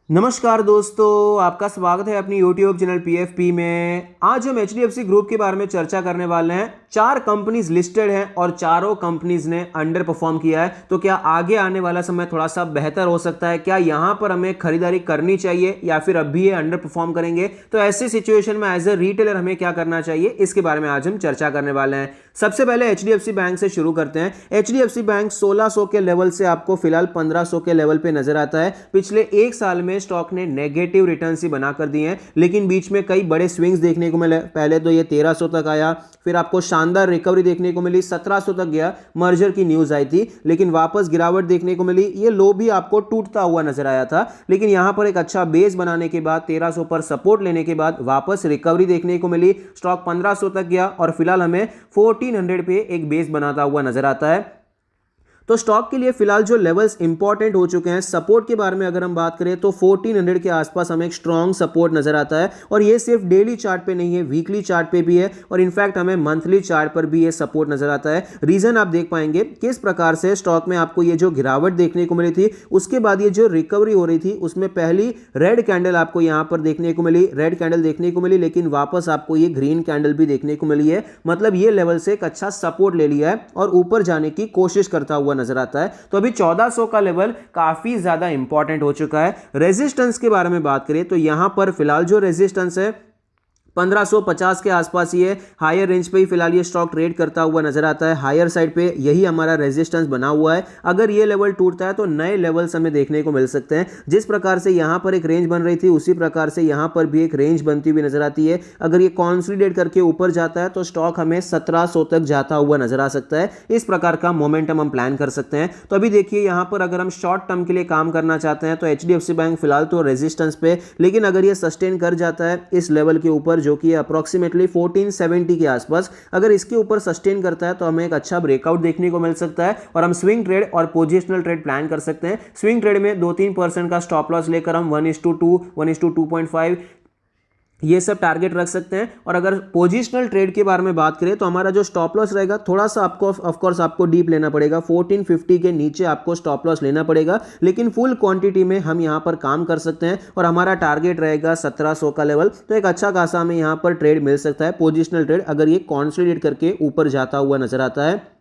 नमस्कार दोस्तों, आपका स्वागत है अपनी YouTube चैनल PFP में। आज हम HDFC ग्रुप के बारे में चर्चा करने वाले हैं। 4 कंपनीज लिस्टेड हैं और चारों कंपनीज ने अंडर परफॉर्म किया है। तो क्या आगे आने वाला समय थोड़ा सा बेहतर हो सकता है? क्या यहां पर हमें खरीदारी करनी चाहिए या फिर अभी ये अंडर परफॉर्म करेंगे? तो ऐसी सिचुएशन में एज ए रिटेलर हमें क्या करना चाहिए, इसके बारे में आज हम चर्चा करने वाले हैं। सबसे पहले HDFC बैंक से शुरू करते हैं। HDFC बैंक 1600 के लेवल से आपको फिलहाल 1500 के लेवल पे नजर आता है। पिछले एक साल में स्टॉक ने नेगेटिव रिटर्न्स ही बनाकर दिए हैं, लेकिन बीच में कई बड़े स्विंग्स देखने को मिले। पहले तो ये 1300 तक आया, फिर आपको शानदार रिकवरी देखने को मिली, 1700 तक गया, मर्जर की न्यूज आई थी, लेकिन वापस गिरावट देखने को मिली। ये लो भी आपको टूटता हुआ नजर आया था, लेकिन यहां पर एक अच्छा बेस बनाने के बाद 1300 पर सपोर्ट लेने के बाद वापस रिकवरी देखने को मिली। स्टॉक 1500 तक गया और फिलहाल हमें 1400 पे एक बेस बनाता हुआ नजर आता है। तो स्टॉक के लिए फिलहाल जो लेवल्स इंपॉर्टेंट हो चुके हैं, सपोर्ट के बारे में अगर हम बात करें तो 1400 के आसपास हमें एक स्ट्रॉन्ग सपोर्ट नजर आता है। और ये सिर्फ डेली चार्ट पे नहीं है, वीकली चार्ट पे भी है और इनफैक्ट हमें मंथली चार्ट पर भी ये सपोर्ट नजर आता है। रीजन आप देख पाएंगे किस प्रकार से स्टॉक में आपको ये जो गिरावट देखने को मिली थी, उसके बाद ये जो रिकवरी हो रही थी, उसमें पहली रेड कैंडल आपको यहां पर देखने को मिली, रेड कैंडल देखने को मिली, लेकिन वापस आपको ये ग्रीन कैंडल भी देखने को मिली है। मतलब ये लेवल से एक अच्छा सपोर्ट ले लिया है और ऊपर जाने की कोशिश करता हुआ नजर आता है। तो अभी 1400 का लेवल काफी ज्यादा इंपॉर्टेंट हो चुका है। रेजिस्टेंस के बारे में बात करें तो यहां पर फिलहाल जो रेजिस्टेंस है 1550 के आसपास ही है। हायर रेंज पे ही फिलहाल ये स्टॉक ट्रेड करता हुआ नजर आता है। हायर साइड पे यही हमारा रेजिस्टेंस बना हुआ है। अगर ये लेवल टूटता है तो नए लेवल्स हमें देखने को मिल सकते हैं। जिस प्रकार से यहां पर एक रेंज बन रही थी, उसी प्रकार से यहां पर भी एक रेंज बनती हुई नजर आती है। अगर ये कॉन्सोलिडेट करके ऊपर जाता है तो स्टॉक हमें 1700 तक जाता हुआ नजर आ सकता है। इस प्रकार का मोमेंटम हम प्लान कर सकते हैं। तो अभी देखिए यहां पर अगर हम शॉर्ट टर्म के लिए काम करना चाहते हैं तो HDFC बैंक फिलहाल तो रेजिस्टेंस पे, लेकिन अगर ये सस्टेन कर जाता है इस लेवल के ऊपर जो कि अप्रोक्सीमेटली 1470 के आसपास, अगर इसके ऊपर सस्टेन करता है तो हमें एक अच्छा ब्रेकआउट देखने को मिल सकता है और हम स्विंग ट्रेड और पोजिशनल ट्रेड प्लान कर सकते हैं। स्विंग ट्रेड में 2-3% का स्टॉप लॉस लेकर हम 1:2, 1:2.5 ये सब टारगेट रख सकते हैं। और अगर पोजिशनल ट्रेड के बारे में बात करें तो हमारा जो स्टॉप लॉस रहेगा, थोड़ा सा आपको ऑफ कोर्स आपको डीप लेना पड़ेगा, 1450 के नीचे आपको स्टॉप लॉस लेना पड़ेगा, लेकिन फुल क्वांटिटी में हम यहां पर काम कर सकते हैं और हमारा टारगेट रहेगा 1700 का लेवल। तो एक अच्छा खासा हमें यहां पर ट्रेड मिल सकता है, पोजिशनल ट्रेड, अगर ये कॉन्सोलिडेट करके ऊपर जाता हुआ नजर आता है।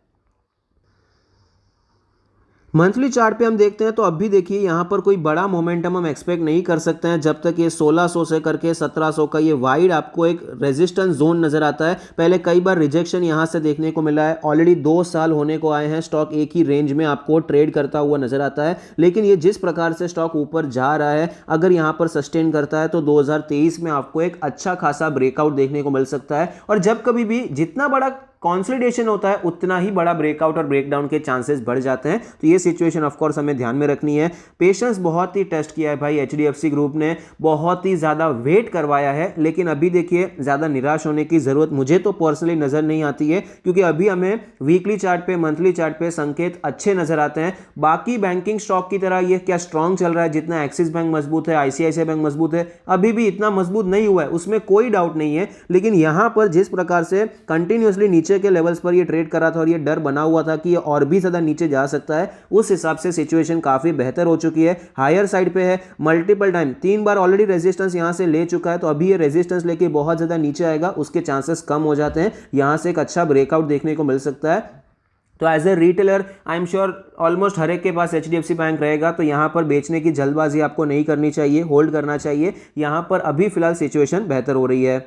मंथली चार्ट पे हम देखते हैं तो अब भी देखिए यहां पर कोई बड़ा मोमेंटम हम एक्सपेक्ट नहीं कर सकते हैं जब तक ये 1600 से करके 1700 का ये वाइड आपको एक रेजिस्टेंस जोन नजर आता है। पहले कई बार रिजेक्शन यहां से देखने को मिला है। ऑलरेडी 2 साल होने को आए हैं, स्टॉक एक ही रेंज में आपको ट्रेड करता हुआ नजर आता है, लेकिन ये जिस प्रकार से स्टॉक ऊपर जा रहा है, अगर यहां पर सस्टेन करता है तो 2023 में आपको एक अच्छा खासा ब्रेकआउट देखने को मिल सकता है। और जब कभी भी जितना बड़ा कंसोलिडेशन होता है उतना ही बड़ा ब्रेकआउट और ब्रेकडाउन के चांसेस बढ़ जाते हैं। तो ये सिचुएशन ऑफ कोर्स हमें ध्यान में रखनी है। पेशेंस बहुत ही टेस्ट किया है भाई HDFC ग्रुप ने, बहुत ही ज्यादा वेट करवाया है, लेकिन अभी देखिए ज्यादा निराश होने की जरूरत मुझे तो पर्सनली नजर नहीं आती है, क्योंकि अभी हमें वीकली चार्ट पे, मंथली चार्ट पे संकेत अच्छे नजर आते हैं। बाकी बैंकिंग स्टॉक की तरह ये क्या स्ट्रांग चल रहा है? जितना एक्सिस बैंक मजबूत है, ICICI बैंक मजबूत है, अभी भी इतना मजबूत नहीं हुआ है, उसमें कोई डाउट नहीं है। लेकिन यहां पर जिस प्रकार से कंटिन्यूअसली नीचे के लेवल्स पर ये ट्रेड कर रहा था और ये डर बना हुआ था कि ये और भी ज्यादा नीचे जा सकता है, उस हिसाब से सिचुएशन काफी बेहतर हो चुकी है। हायर साइड पे है, मल्टीपल टाइम 3 बार ऑलरेडी रेजिस्टेंस यहां से ले चुका है। तो अभी ये रेजिस्टेंस लेके बहुत ज्यादा नीचे आएगा, उसके चांसेस कम हो जाते हैं। यहां से एक अच्छा ब्रेकआउट देखने को मिल सकता है। तो as a retailer I am sure almost हर एक के पास HDFC बैंक रहेगा, तो यहां पर बेचने की जल्दबाजी आपको नहीं करनी चाहिए, होल्ड करना चाहिए। यहां पर अभी फिलहाल सिचुएशन बेहतर हो रही है।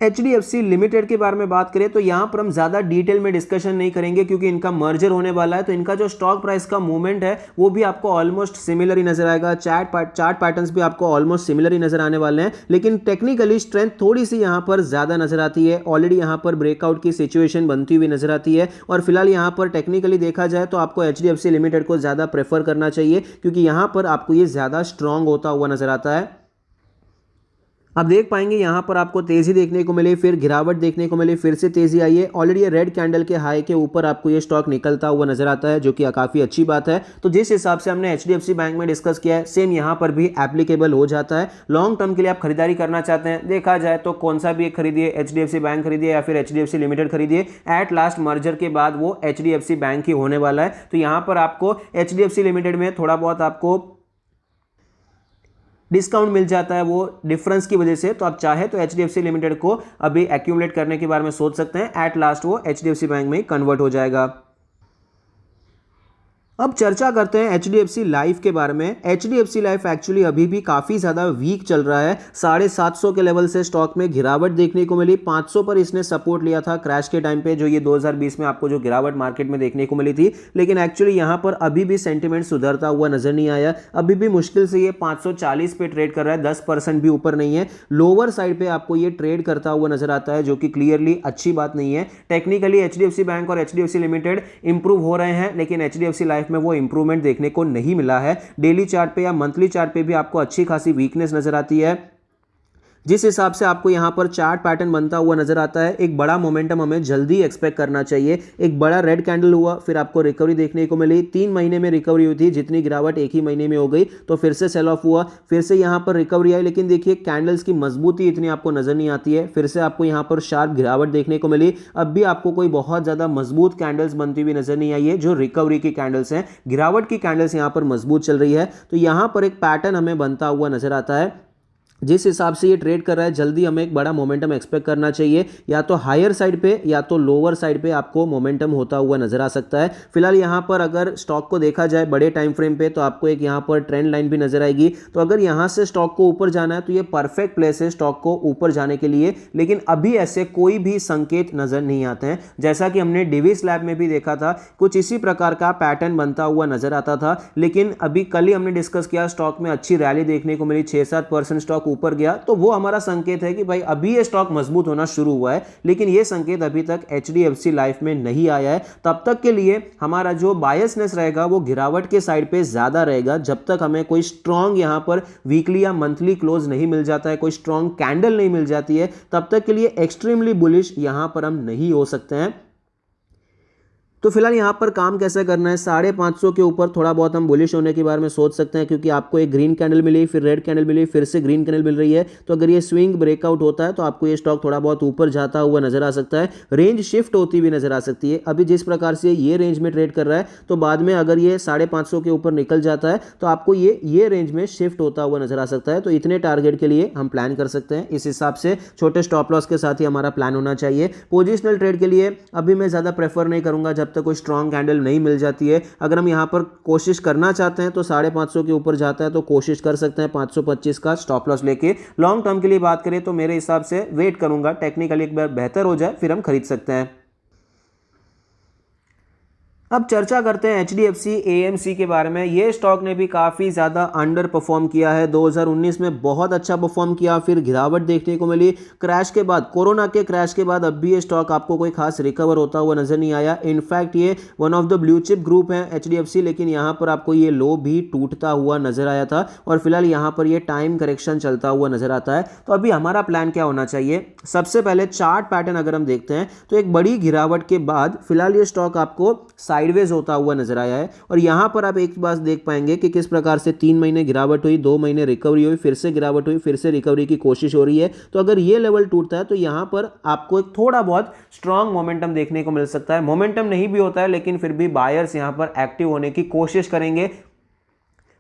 HDFC लिमिटेड के बारे में बात करें तो यहां पर हम ज्यादा डिटेल में डिस्कशन नहीं करेंगे, क्योंकि इनका मर्जर होने वाला है। तो इनका जो स्टॉक प्राइस का मूवमेंट है वो भी आपको ऑलमोस्ट सिमिलर ही नजर आएगा। चार्ट पैटर्न्स भी आपको ऑलमोस्ट सिमिलर ही नजर आने वाले हैं, लेकिन टेक्निकली स्ट्रेंथ थोड़ी सी यहां पर ज्यादा नजर आती है। ऑलरेडी यहां पर ब्रेकआउट की सिचुएशन बनती हुई नजर आती है और फिलहाल यहां पर टेक्निकली देखा जाए तो आपको HDFC लिमिटेड को ज्यादा प्रेफर करना चाहिए, क्योंकि यहां पर आपको ये ज्यादा स्ट्रांग होता हुआ नजर आता है। आप देख पाएंगे यहां पर आपको तेजी देखने को मिली, फिर गिरावट देखने को मिली, फिर से तेजी आई है। ऑलरेडी ये रेड कैंडल के हाई के ऊपर आपको ये स्टॉक निकलता हुआ नजर आता है, जो कि काफी अच्छी बात है। तो जिस हिसाब से हमने HDFC बैंक में डिस्कस किया है, सेम यहां पर भी एप्लीकेबल हो जाता है। लॉन्ग टर्म के लिए आप खरीदारी करना चाहते हैं, देखा जाए तो कौन सा भी खरीदिए, HDFC बैंक खरीदिए या फिर HDFC लिमिटेड खरीदिए। एट लास्ट मर्जर के बाद वो HDFC बैंक ही होने वाला है। तो यहां पर आपको HDFC लिमिटेड में थोड़ा बहुत आपको डिस्काउंट मिल जाता है वो डिफरेंस की वजह से। तो आप चाहे तो एचडीएफसी लिमिटेड को अभी एक्यूमुलेट करने के बारे में सोच सकते हैं। एट लास्ट वो एचडीएफसी बैंक में कन्वर्ट हो जाएगा। अब चर्चा करते हैं एचडीएफसी लाइफ के बारे में। एचडीएफसी लाइफ एक्चुअली अभी भी काफ़ी ज़्यादा वीक चल रहा है। 750 के लेवल से स्टॉक में गिरावट देखने को मिली। 500 पर इसने सपोर्ट लिया था क्रैश के टाइम पे, जो ये 2020 में आपको जो गिरावट मार्केट में देखने को मिली थी। लेकिन एक्चुअली यहाँ पर अभी भी सेंटिमेंट सुधरता हुआ नजर नहीं आया। अभी भी मुश्किल से ये 540 पे ट्रेड कर रहा है, 10% भी ऊपर नहीं है। लोअर साइड पे आपको ये ट्रेड करता हुआ नजर आता है, जो कि क्लियरली अच्छी बात नहीं है। टेक्निकली एचडीएफसी बैंक और एचडीएफसी लिमिटेड इंप्रूव हो रहे हैं, लेकिन एचडीएफसी लाइफ में वो इंप्रूवमेंट देखने को नहीं मिला है। डेली चार्ट पे या मंथली चार्ट पे भी आपको अच्छी खासी वीकनेस नजर आती है। जिस हिसाब से आपको यहां पर चार्ट पैटर्न बनता हुआ नजर आता है, एक बड़ा मोमेंटम हमें जल्दी एक्सपेक्ट करना चाहिए। एक बड़ा रेड कैंडल हुआ, फिर आपको रिकवरी देखने को मिली। 3 महीने में रिकवरी हुई थी, जितनी गिरावट एक ही महीने में हो गई, तो फिर से सेल ऑफ हुआ, फिर से यहां पर रिकवरी आई। लेकिन देखिए कैंडल्स की मजबूती इतनी आपको नजर नहीं आती है। फिर से आपको यहां पर शार्प गिरावट देखने को मिली। अब भी आपको कोई बहुत ज्यादा मजबूत कैंडल्स बनती हुई नजर नहीं आई है। जो रिकवरी की कैंडल्स हैं, गिरावट की कैंडल्स यहां पर मजबूत चल रही है। तो यहां पर एक पैटर्न हमें बनता हुआ नजर आता है। जिस हिसाब से ये ट्रेड कर रहा है, जल्दी हमें एक बड़ा मोमेंटम एक्सपेक्ट करना चाहिए। या तो हायर साइड पे या तो लोअर साइड पे आपको मोमेंटम होता हुआ नजर आ सकता है। फिलहाल यहाँ पर अगर स्टॉक को देखा जाए बड़े टाइम फ्रेम पे, तो आपको एक यहाँ पर ट्रेंड लाइन भी नजर आएगी। तो अगर यहाँ से स्टॉक को ऊपर जाना है तो ये परफेक्ट प्लेस है स्टॉक को ऊपर जाने के लिए। लेकिन अभी ऐसे कोई भी संकेत नजर नहीं आते हैं। जैसा कि हमने डिविस लैब में भी देखा था, कुछ इसी प्रकार का पैटर्न बनता हुआ नजर आता था। लेकिन अभी कल ही हमने डिस्कस किया, स्टॉक में अच्छी रैली देखने को मिली, 6-7% स्टॉक ऊपर गया। तो वो हमारा संकेत है कि भाई अभी ये स्टॉक मजबूत होना शुरू हुआ है। लेकिन ये संकेत अभी तक एचडीएफसी लाइफ में नहीं आया है। तब तक के लिए हमारा जो बायसनेस रहेगा वो गिरावट के साइड पे ज्यादा रहेगा, जब तक हमें कोई स्ट्रॉन्ग यहां पर वीकली या मंथली क्लोज नहीं मिल जाता है, कोई स्ट्रॉन्ग कैंडल नहीं मिल जाती है, तब तक के लिए एक्सट्रीमली बुलिश यहां पर हम नहीं हो सकते हैं। तो फिलहाल यहाँ पर काम कैसे करना है, 550 के ऊपर थोड़ा बहुत हम बुलिश होने के बारे में सोच सकते हैं, क्योंकि आपको एक ग्रीन कैंडल मिली, फिर रेड कैंडल मिली, फिर से ग्रीन कैंडल मिल रही है। तो अगर ये स्विंग ब्रेकआउट होता है तो आपको ये स्टॉक थोड़ा बहुत ऊपर जाता हुआ नजर आ सकता है, रेंज शिफ्ट होती हुई नजर आ सकती है। अभी जिस प्रकार से ये रेंज में ट्रेड कर रहा है, तो बाद में अगर ये 550 के ऊपर निकल जाता है तो आपको ये रेंज में शिफ्ट होता हुआ नजर आ सकता है। तो इतने टारगेट के लिए हम प्लान कर सकते हैं। इस हिसाब से छोटे स्टॉप लॉस के साथ ही हमारा प्लान होना चाहिए। पोजिशनल ट्रेड के लिए अभी मैं ज्यादा प्रेफर नहीं करूंगा जब तक कोई स्ट्रॉन्ग कैंडल नहीं मिल जाती है। अगर हम यहां पर कोशिश करना चाहते हैं तो 550 के ऊपर जाता है तो कोशिश कर सकते हैं 525 का स्टॉप लॉस लेके। लॉन्ग टर्म के लिए बात करें तो मेरे हिसाब से वेट करूंगा, टेक्निकली एक बार बेहतर हो जाए फिर हम खरीद सकते हैं। अब चर्चा करते हैं एचडीएफसी एएमसी के बारे में। ये स्टॉक ने भी काफ़ी ज़्यादा अंडर परफॉर्म किया है। 2019 में बहुत अच्छा परफॉर्म किया, फिर गिरावट देखने को मिली क्रैश के बाद, कोरोना के क्रैश के बाद। अब भी ये स्टॉक आपको कोई खास रिकवर होता हुआ नजर नहीं आया। इनफैक्ट ये one of the blue chip group है एचडीएफसी, लेकिन यहाँ पर आपको ये लो भी टूटता हुआ नजर आया था और फिलहाल यहाँ पर ये टाइम करेक्शन चलता हुआ नजर आता है। तो अभी हमारा प्लान क्या होना चाहिए, सबसे पहले चार्ट पैटर्न अगर हम देखते हैं तो एक बड़ी गिरावट के बाद फिलहाल ये स्टॉक आपको साइडवेज होता हुआ नजर आया है। और यहां पर आप एक बात देख पाएंगे कि किस प्रकार से 3 महीने गिरावट हुई, 2 महीने रिकवरी हुई, फिर से गिरावट हुई, फिर से रिकवरी की कोशिश हो रही है। तो अगर ये लेवल टूटता है तो यहां पर आपको एक थोड़ा बहुत स्ट्रॉन्ग मोमेंटम देखने को मिल सकता है। मोमेंटम नहीं भी होता है लेकिन फिर भी बायर्स यहां पर एक्टिव होने की कोशिश करेंगे।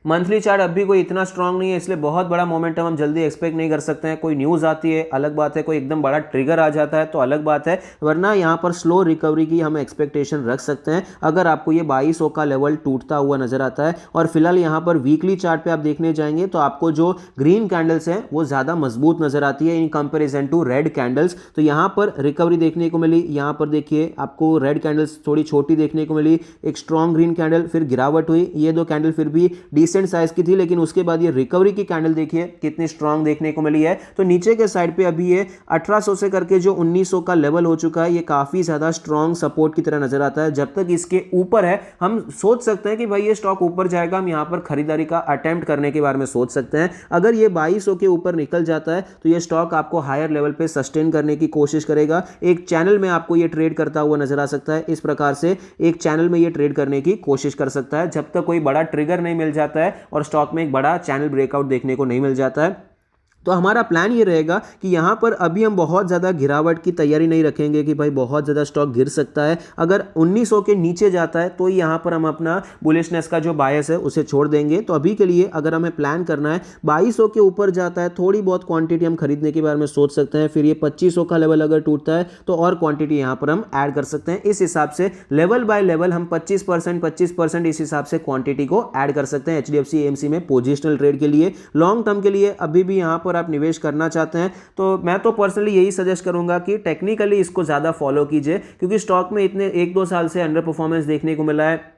मंथली चार्ट अब भी कोई इतना स्ट्रांग नहीं है, इसलिए बहुत बड़ा मोमेंटम हम जल्दी एक्सपेक्ट नहीं कर सकते हैं। कोई न्यूज़ आती है अलग बात है, कोई एकदम बड़ा ट्रिगर आ जाता है तो अलग बात है, वरना यहाँ पर स्लो रिकवरी की हम एक्सपेक्टेशन रख सकते हैं अगर आपको ये 2200 का लेवल टूटता हुआ नजर आता है। और फिलहाल यहाँ पर वीकली चार्ट पे आप देखने जाएंगे तो आपको जो ग्रीन कैंडल्स हैं वो ज़्यादा मजबूत नजर आती है in comparison to red candles. तो यहाँ पर रिकवरी देखने को मिली, यहाँ पर देखिए आपको रेड कैंडल्स थोड़ी छोटी देखने को मिली, एक स्ट्रॉन्ग ग्रीन कैंडल, फिर गिरावट हुई। ये दो कैंडल फिर भी साइज की थी, लेकिन उसके बाद ये रिकवरी की कैंडल देखिए कितनी स्ट्रांग देखने को मिली है। तो नीचे के साइड पे अभी ये 1800 से करके जो 1900 का लेवल हो चुका है, ये काफी ज्यादा स्ट्रांग सपोर्ट की तरह नजर आता है। जब तक इसके ऊपर है हम सोच सकते हैं कि भाई ये स्टॉक ऊपर जाएगा, हम यहां पर खरीदारी का अटेम्प्ट करने के बारे में सोच सकते हैं। अगर ये 2200 के ऊपर निकल जाता है तो ये स्टॉक आपको हायर लेवल पे सस्टेन करने की कोशिश करेगा। एक चैनल में आपको ये ट्रेड करता हुआ नजर आ सकता है। इस प्रकार से एक चैनल में ये ट्रेड करने की कोशिश कर सकता है जब तक कोई बड़ा ट्रिगर नहीं मिल जाता है और स्टॉक में एक बड़ा चैनल ब्रेकआउट देखने को नहीं मिल जाता है। तो हमारा प्लान ये रहेगा कि यहाँ पर अभी हम बहुत ज़्यादा गिरावट की तैयारी नहीं रखेंगे कि भाई बहुत ज़्यादा स्टॉक गिर सकता है। अगर 1900 के नीचे जाता है तो यहाँ पर हम अपना बुलिशनेस का जो बायस है उसे छोड़ देंगे। तो अभी के लिए अगर हमें प्लान करना है 2200 के ऊपर जाता है, थोड़ी बहुत क्वांटिटी हम खरीदने के बारे में सोच सकते हैं। फिर ये 2500 का लेवल अगर टूटता है तो और क्वांटिटी यहाँ पर हम ऐड कर सकते हैं। इस हिसाब से लेवल बाय लेवल हम 25% इस हिसाब से क्वांटिटी को ऐड कर सकते हैं एचडीएफसी एएमसी में पोजिशनल ट्रेड के लिए। लॉन्ग टर्म के लिए अभी भी यहाँ पर आप निवेश करना चाहते हैं तो मैं तो पर्सनली यही सजेस्ट करूंगा कि टेक्निकली इसको ज़्यादा फॉलो कीजिए, क्योंकि स्टॉक में इतने 1-2 साल से अंडर परफॉर्मेंस देखने को मिला है।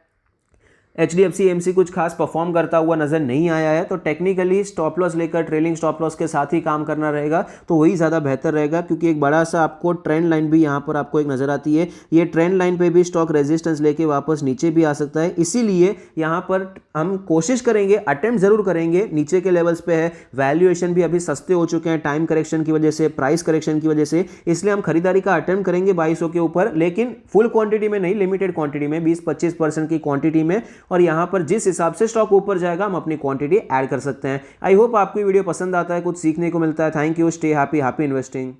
एचडीएफसी एएमसी कुछ खास परफॉर्म करता हुआ नजर नहीं आया है, तो टेक्निकली स्टॉप लॉस लेकर ट्रेलिंग स्टॉप लॉस के साथ ही काम करना रहेगा तो वही ज़्यादा बेहतर रहेगा। क्योंकि एक बड़ा सा आपको ट्रेंड लाइन भी यहाँ पर आपको एक नज़र आती है, ये ट्रेंड लाइन पे भी स्टॉक रेजिस्टेंस लेके वापस नीचे भी आ सकता है। इसीलिए यहाँ पर हम कोशिश करेंगे, अटेम्प्ट जरूर करेंगे। नीचे के लेवल्स पे है, वैल्यूएशन भी अभी सस्ते हो चुके हैं टाइम करेक्शन की वजह से, प्राइस करेक्शन की वजह से, इसलिए हम खरीदारी का अटेम्प्ट करेंगे 2200 के ऊपर, लेकिन फुल क्वांटिटी में नहीं, लिमिटेड क्वांटिटी में 20-25% की क्वांटिटी में। और यहां पर जिस हिसाब से स्टॉक ऊपर जाएगा हम अपनी क्वांटिटी ऐड कर सकते हैं। आई होप आपको वीडियो पसंद आता है, कुछ सीखने को मिलता है। Thank you, stay happy, happy investing.